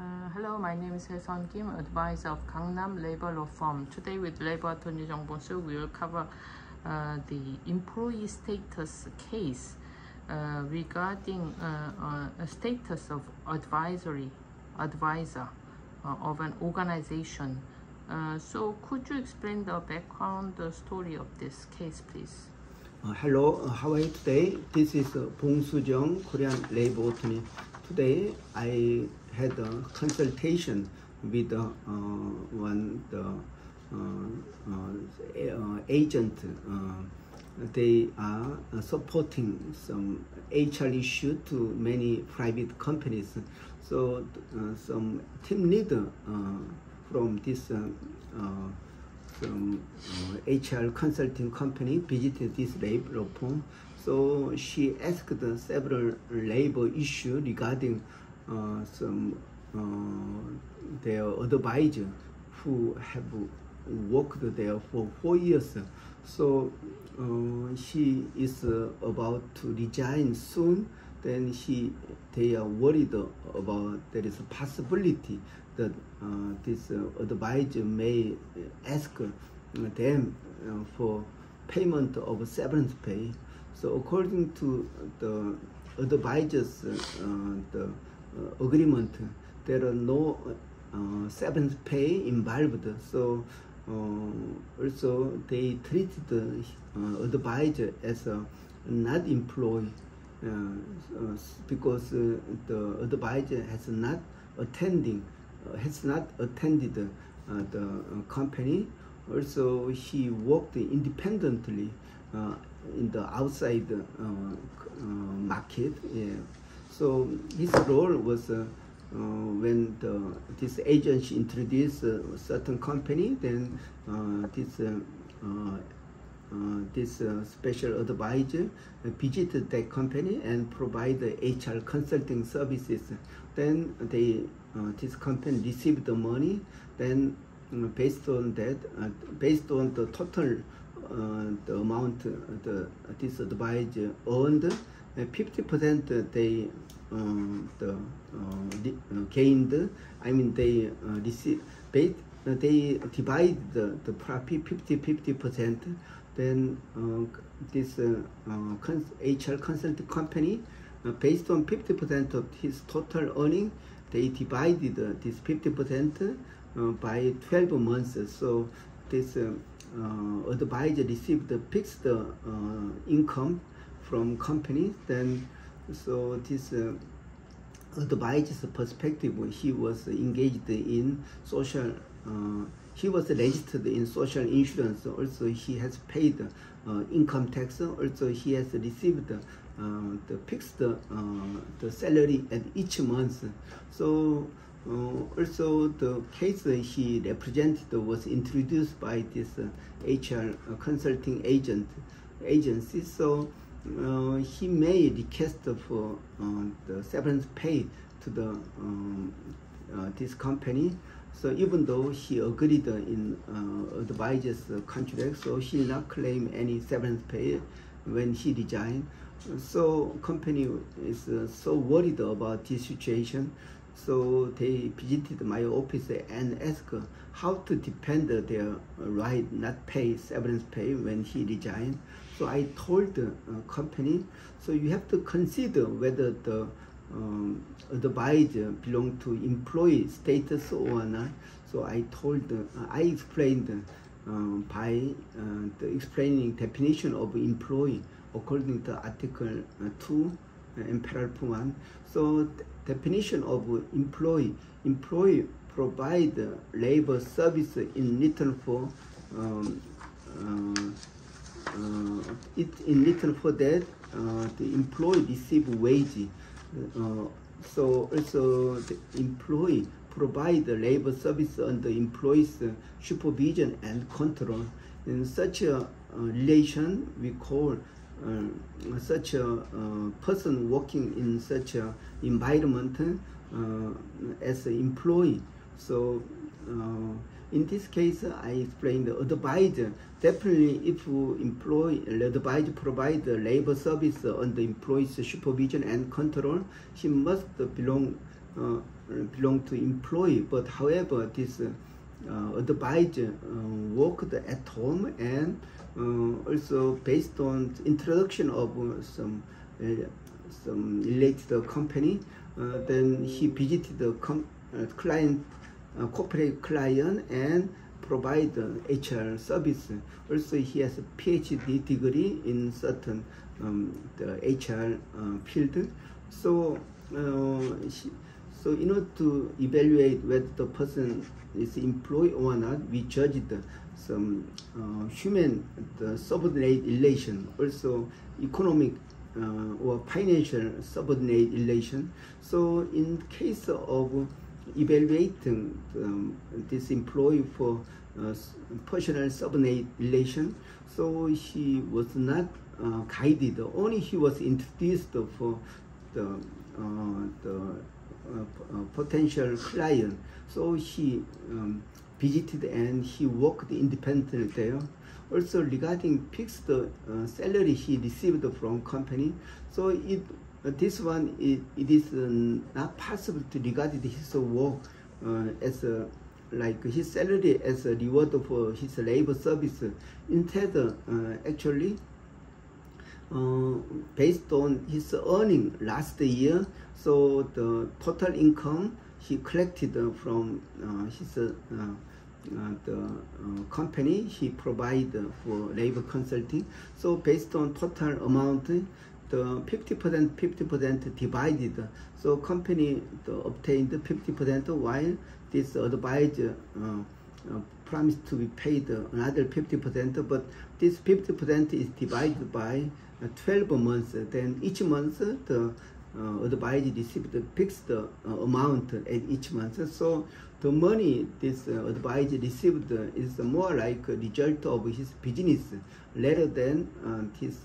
Hello, my name is Hae-Sun Kim, advisor of Gangnam Labor Law Firm. Today with Labor Attorney Jung Bon-soo, we will cover the employee status case regarding a status of advisor of an organization. So could you explain the background story of this case, please? Hello, how are you today? This is Bong Soo-jung, Korean labor attorney. Today I had a consultation with one agent. They are supporting some HR issue to many private companies. So some team leader from this HR consulting company visited this labor firm. So she asked several labor issues regarding some their advisor who have worked there for 4 years. So she is about to resign soon. Then they are worried about there is a possibility that this advisor may ask them for payment of severance pay. So according to the advisor's agreement, there are no severance pay involved. So also they treated the advisor as a not employee because the advisor has not attended the company. Also, he worked independently in the outside market. Yeah. So his role was when this agency introduced a certain company, then this special advisor visited that company and provided HR consulting services. Then this company received the money. Then based on that, based on the total the amount this advisor earned, 50% they gained. I mean they received. They divide the profit 50%. Then this HR consulting company, based on 50% of his total earning, they divided this 50% by 12 months. So this advisor received the fixed income from companies. Then so this advisor's perspective, he was engaged in social, he was registered in social insurance. Also he has paid income tax. Also he has received the fixed the salary at each month. So also the case he represented was introduced by this HR consulting agency. So he made request for the severance pay to the this company. So even though he agreed in advisor's contract, so he did not claim any severance pay when he resigned. So company is so worried about this situation. So they visited my office and asked how to defend their right not pay severance pay when he resigned. So I told the company, so you have to consider whether the advisor belong to employee status or not. So I explained by the explaining definition of employee according to Article 2 and Paragraph 1. So definition of employee provide labor service in return for that the employee receive wage. So also the employee provide the labor service under employee's supervision and control. In such a relation, we call such a person working in such a environment as an employee. So in this case, I explained the advisor. Definitely, if the advisor provide the labor service under employee's supervision and control, he must belong belong to employee, but however this advisor worked at home, and also based on introduction of some related company, then he visited the client, corporate client, and provide HR service. Also, he has a PhD degree in certain the HR field. So, so in order to evaluate whether the person is employed or not, we judged some human subordinate relation, also economic or financial subordinate relation. So in case of evaluating this employee for personal subordinate relation, so he was not guided, only he was introduced for the potential client. So he visited and he worked independently there. Also regarding fixed salary he received from company, so this one it is not possible to regard his work as like his salary as a reward for his labor service. Instead, actually, based on his earning last year, so the total income he collected from his company he provide for labor consulting. So based on total amount, the 50% divided. So company obtained 50%, while this advisor promised to be paid another 50%. But this 50% is divided by 12 months. Then each month the advisor received a fixed amount at each month. So the money this advisor received is more like a result of his business rather than his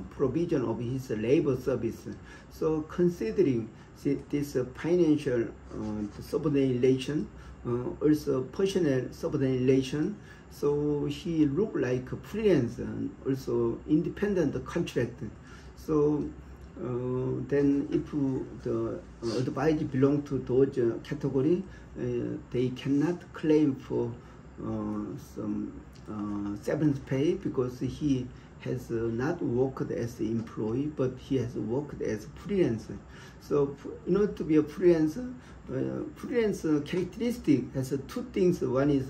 provision of his labor service. So considering this financial subordinate relation, also personal subordinate relation, so he looked like a freelance and also independent contract. So then if the advisor belong to those category, they cannot claim for some severance pay because he has not worked as an employee, but he has worked as a freelancer. So in order to be a freelancer, freelance characteristic has two things. One is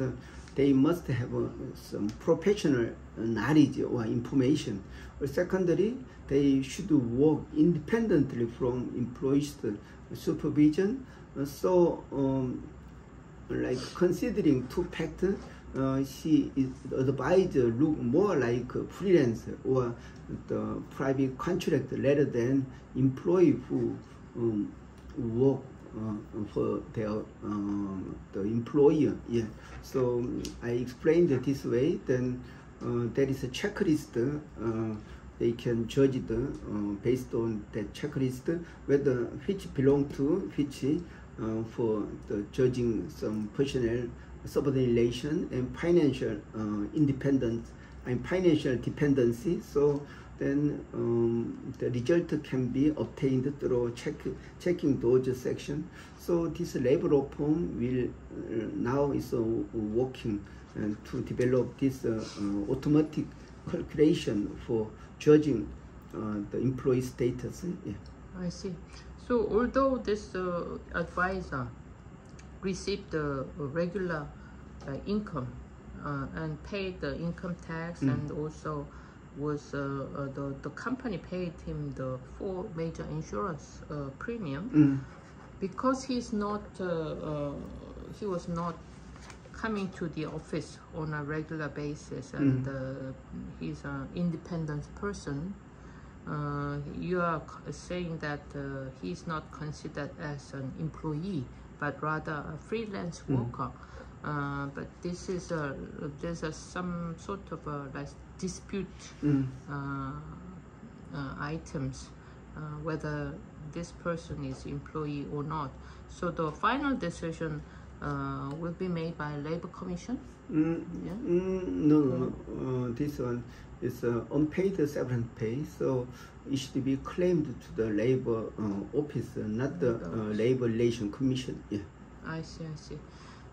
they must have some professional knowledge or information. Or secondly, they should work independently from employees' supervision. So like considering two factors, he is advisor look more like a freelancer or the private contract rather than employee who work for their the employer. Yeah. So I explained it this way. Then there is a checklist. They can judge based on that checklist whether which belong to which for the judging some personnel subordinate relation and financial independence and financial dependency. So then the result can be obtained through checking those sections. So this labor law firm will now is working to develop this automatic calculation for judging the employee status. Yeah. I see. So although this advisor received the regular income and paid the income tax, and also was the company paid him the 4 major insurance premium, because he's not he was not coming to the office on a regular basis, and he's an independent person. You are saying that he's not considered as an employee, but rather a freelance worker. But this is there's some sort of like dispute items whether this person is employee or not. So the final decision will be made by Labor Commission. No. This one it's unpaid severance pay, so it should be claimed to the labor office, not the labor relation commission. Yeah. I see.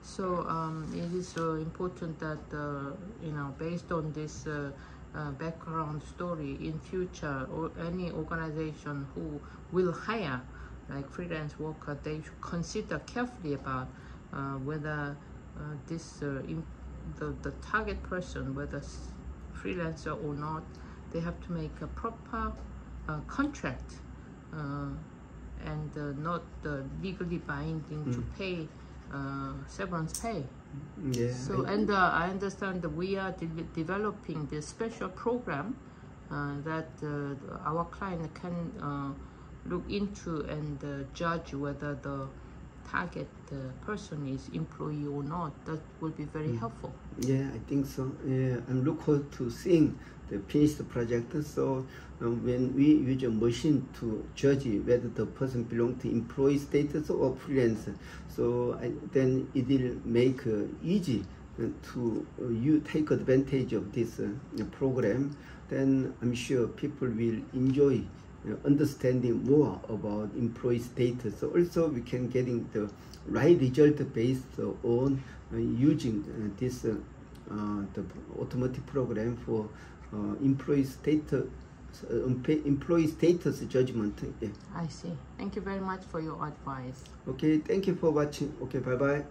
So it is important that based on this background story, in future, or any organization who will hire like freelance worker, they should consider carefully about whether the target person, whether freelancer or not, they have to make a proper contract and not legally binding to pay severance pay. Yeah. So I understand that we are developing this special program that our client can look into and judge whether the target person is employee or not. That would be very helpful. Yeah, I think so. Yeah, I'm looking forward to seeing the finished project. So when we use a machine to judge whether the person belongs to employee status or freelance, so then it will make easy to you take advantage of this program. Then I'm sure people will enjoy understanding more about employee status. So also we can getting the right result based on using this the automatic program for employee status judgment. Yeah. I see. Thank you very much for your advice. Okay, thank you for watching. Okay, bye bye.